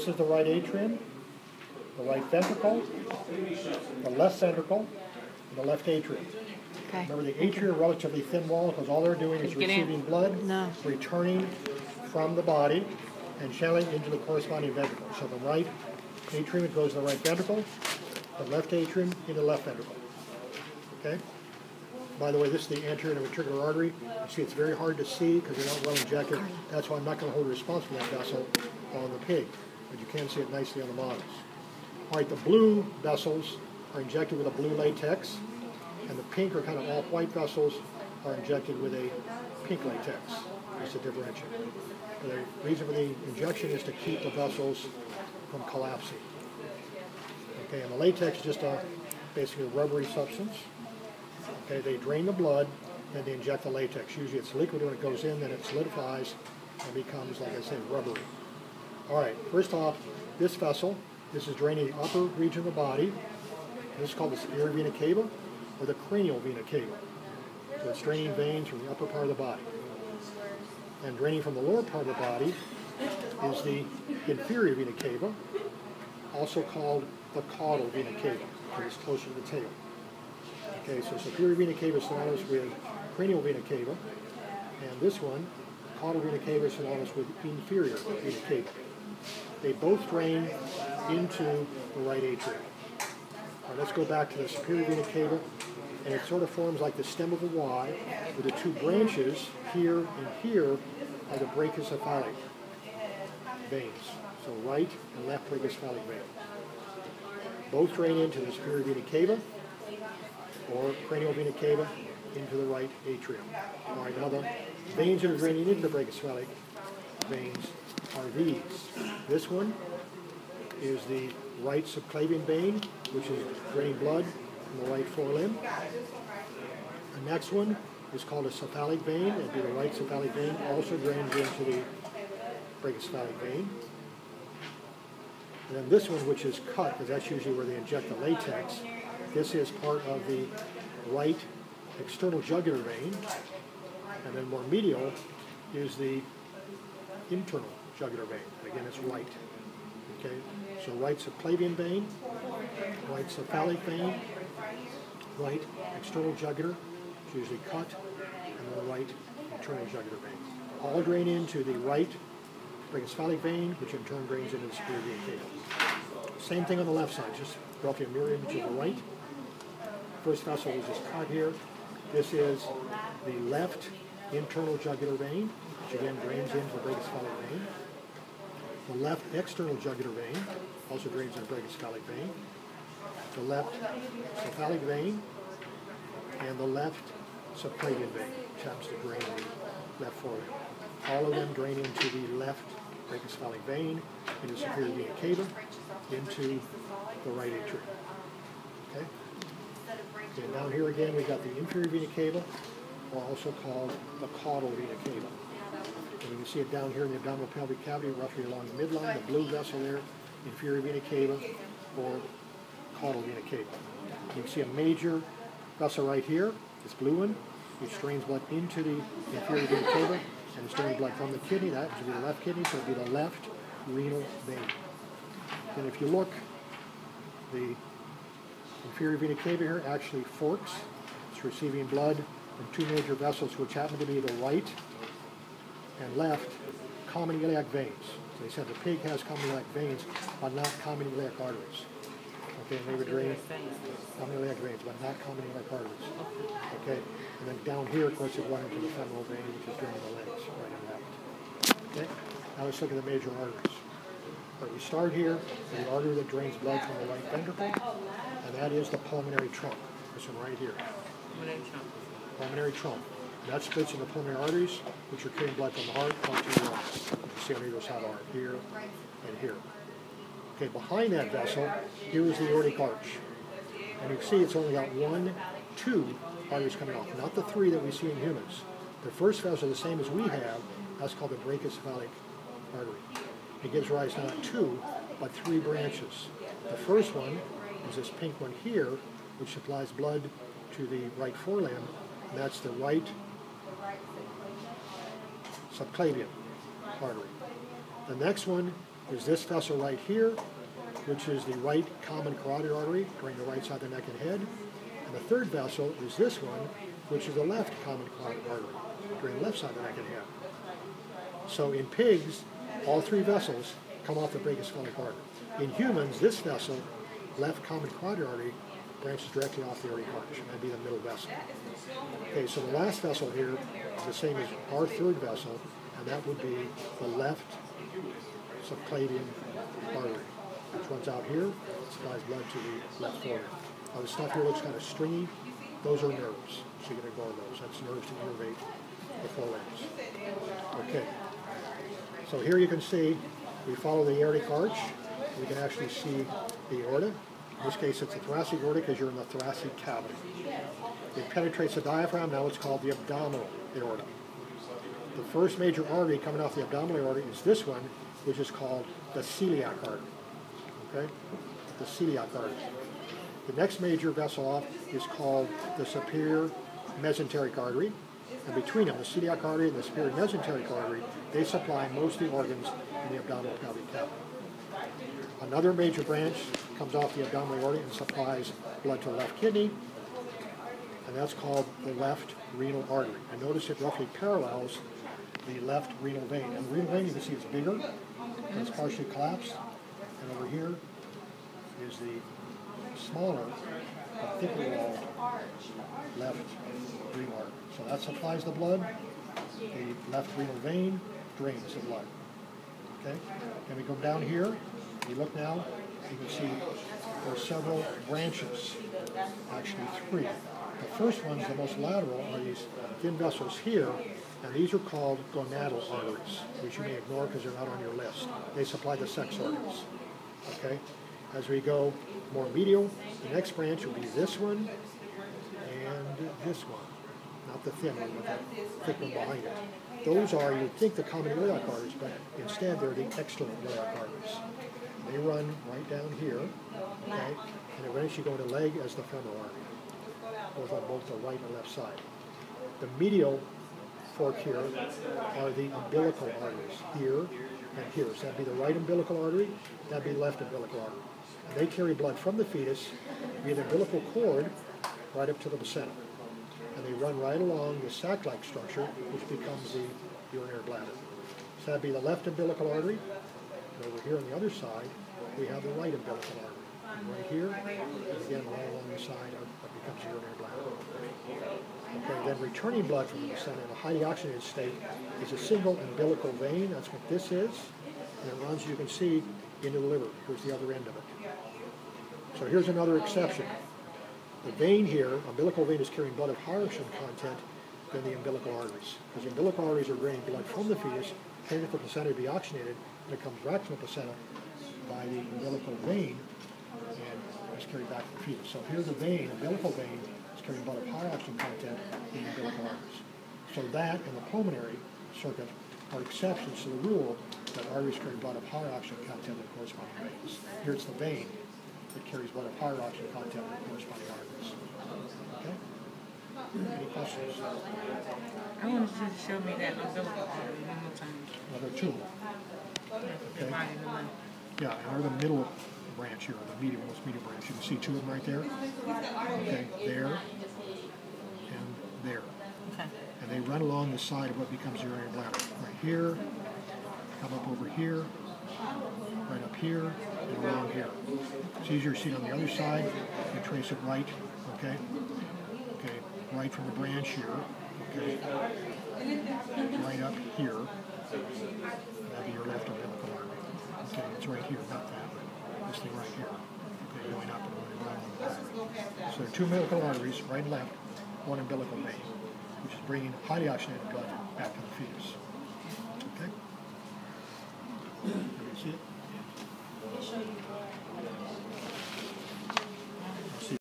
this is the right atrium, the right ventricle, the left ventricle, and the left atrium. Okay. Remember, the atria are relatively thin walls because all they're doing is receiving blood, returning from the body, and channeling into the corresponding ventricle. So the right atrium goes to the right ventricle, the left atrium into the left ventricle. Okay? By the way, this is the anterior ventricular artery. You see, it's very hard to see because they're not well injected. That's why I'm not going to hold responsible for that vessel on the pig, but you can see it nicely on the models. All right, the blue vessels are injected with a blue latex, and the pink or kind of all-white vessels are injected with a pink latex. That's the differential. The reason for the injection is to keep the vessels from collapsing. Okay, and the latex is just basically a rubbery substance. Okay, they drain the blood, then they inject the latex. Usually it's liquid when it goes in, then it solidifies and becomes, like I said, rubbery. All right, first off, this vessel, this is draining the upper region of the body. This is called the superior vena cava or the cranial vena cava. So it's draining veins from the upper part of the body. And draining from the lower part of the body is the inferior vena cava, also called the caudal vena cava, because it's closer to the tail. Okay, so superior vena cava is synonymous with cranial vena cava, and this one, caudal vena cava, is synonymous with inferior vena cava. They both drain into the right atrium. All right, let's go back to the superior vena cava, and it sort of forms like the stem of a Y, with the two branches here and here are the brachiocephalic veins. So right and left brachiocephalic vein. Both drain into the superior vena cava or cranial vena cava into the right atrium. All right, now the veins that are draining into the brachiocephalic veins are these. This one is the right subclavian vein, which is draining blood from the right forelimb. The next one is called a cephalic vein. It'd be the right cephalic vein, also drains into the brachiocephalic vein. And then this one, which is cut, because that's usually where they inject the latex, this is part of the right external jugular vein. And then more medial is the internal jugular vein. Again, it's right. Okay, so right subclavian vein, right cephalic vein, right external jugular, it's usually cut, and then the right internal jugular vein. All drain into the right brachiocephalic vein, which in turn drains into the superior vena cava. Same thing on the left side, just roughly a mirror image of the right. First vessel is just cut here. This is the left internal jugular vein, which again drains into the brachiocephalic vein. The left external jugular vein also drains into the brachiocephalic vein. The left cephalic vein and the left subclavian vein, which happens to drain the left forelimb. All of them drain into the left brachiocephalic vein, into the superior vena cava, into the right atrium. Okay? And down here again, we've got the inferior vena cava, or also called the caudal vena cava. And you can see it down here in the abdominal pelvic cavity, roughly along the midline, the blue vessel there, inferior vena cava, or caudal vena cava. You can see a major vessel right here, this blue one, which drains blood into the inferior vena cava, and it's draining blood from the kidney. That would be the left kidney, so it would be the left renal vein. And if you look, the inferior vena cava here actually forks. It's receiving blood from two major vessels, which happen to be the right and left common iliac veins. So they said the pig has common iliac veins, but not common iliac arteries. Okay, and they would drain common iliac veins, but not common iliac arteries. Okay, and then down here, of course, it runs into the femoral vein, which is draining the legs, right and left. Okay, now let's look at the major arteries. But we start here with the artery that drains blood from the right ventricle, and that is the pulmonary trunk. This one right here. Pulmonary trunk. That splits into pulmonary arteries, which are carrying blood from the heart out to the lungs. You see on either side of the heart, here and here. Okay, behind that vessel, here is the aortic arch. And you can see it's only got two arteries coming off, not the three that we see in humans. The first vessel is the same as we have. That's called the brachiocephalic artery. It gives rise to not two, but three branches. The first one is this pink one here, which supplies blood to the right forelimb, and that's the right subclavian artery. The next one is this vessel right here, which is the right common carotid artery during the right side of the neck and head. And the third vessel is this one, which is the left common carotid artery during the left side of the neck and head. So in pigs, all three vessels come off the brachiocephalic artery. In humans, this vessel, left common carotid artery, branches directly off the aortic arch, and that'd be the middle vessel. Okay, so the last vessel here is the same as our third vessel, and that would be the left subclavian artery, which runs out here, supplies blood to the left forearm. Now the stuff here looks kind of stringy. Those are nerves, so you can ignore those. That's nerves to innervate the forelimbs. Okay, so here you can see we follow the aortic arch. We can actually see the aorta. In this case, it's the thoracic aorta because you're in the thoracic cavity. It penetrates the diaphragm. Now it's called the abdominal aorta. The first major artery coming off the abdominal aorta is this one, which is called the celiac artery. Okay, the celiac artery. The next major vessel off is called the superior mesenteric artery. And between them, the celiac artery and the superior mesenteric artery, they supply most of the organs in the abdominal pelvic cavity. Another major branch comes off the abdominal aorta and supplies blood to the left kidney, and that's called the left renal artery. And notice it roughly parallels the left renal vein. And the renal vein, you can see it's bigger, and it's partially collapsed. And over here is the smaller, but thicker walled left renal artery. So that supplies the blood. The left renal vein drains the blood. Okay? And we go down here. You look now, you can see there are several branches, actually three. The first ones, the most lateral, are these thin vessels here, and these are called gonadal arteries, which you may ignore because they're not on your list. They supply the sex organs. Okay? As we go more medial, the next branch will be this one and this one. Not the thin one, but the thick one behind it. Those are, you'd think, the common iliac arteries, but instead they're the external iliac arteries. They run right down here, okay, and eventually go into leg as the femoral artery, both on both the right and left side. The medial fork here are the umbilical arteries, here and here. So that'd be the right umbilical artery, that'd be the left umbilical artery. And they carry blood from the fetus via the umbilical cord right up to the placenta. And they run right along the sac-like structure, which becomes the urinary bladder. So that'd be the left umbilical artery. And over here on the other side, we have the right umbilical artery. And right here, and again, right along the side of what becomes the urinary bladder. Okay, then returning blood from the placenta in a highly oxygenated state is a single umbilical vein. That's what this is. And it runs, you can see, into the liver. Here's the other end of it. So here's another exception. The vein here, umbilical vein, is carrying blood of higher oxygen content than the umbilical arteries. Because the umbilical arteries are draining blood from the fetus, heading to the placenta to be oxygenated, and it comes back to the placenta by the umbilical vein and is carried back to the fetus. So here's the vein, umbilical vein, is carrying blood of higher oxygen content in the umbilical arteries. So that and the pulmonary circuit are exceptions to the rule that arteries carry blood of higher oxygen content in corresponding veins. Here it's the vein that carries blood of higher oxygen content in corresponding arteries. Okay? Any questions? I wanted you to show me that umbilical artery one more time. Another two. Okay. Yeah, and they're the middle branch here, the medium, most medium branch. You can see two of them right there. Okay, there and there. Okay. And they run along the side of what becomes the urinary bladder. Right here, come up over here, right up here, and around here. It's easier to see it on the other side. You trace it right, okay? Okay, right from the branch here, okay? Right up here. That'd be your left umbilical artery. Okay, it's right here, not that. This thing right here. Okay, going up and going around on the bladder. So there are two umbilical arteries, right and left, one umbilical vein, which is bringing highly oxygenated blood back to the fetus.